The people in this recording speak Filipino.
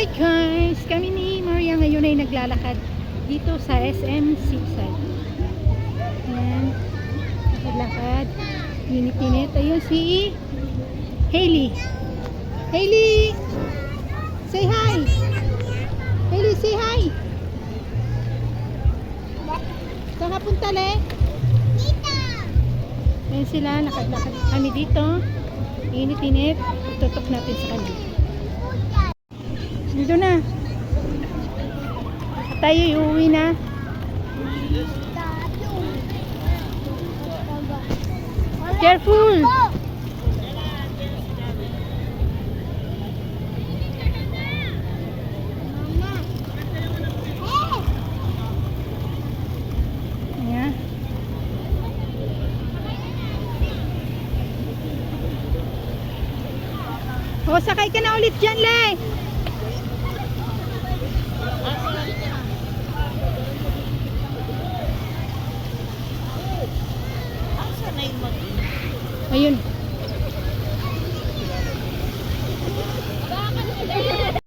Hi guys! Kami ni Maria ngayon ay naglalakad dito sa SM Seaside. Ayan. Naglakad. Init-init. Ayun si Hailey. Hailey! Say hi! Hailey, say hi! Saan ka punta, Le? Dito! Ayan sila. Lakad-lakad kami dito. Init-init. Itutok natin sa kanila. Dito na. Tayo iuwi na. Careful! Ayan. O, sakay ka na ulit dyan, Le! Ayun.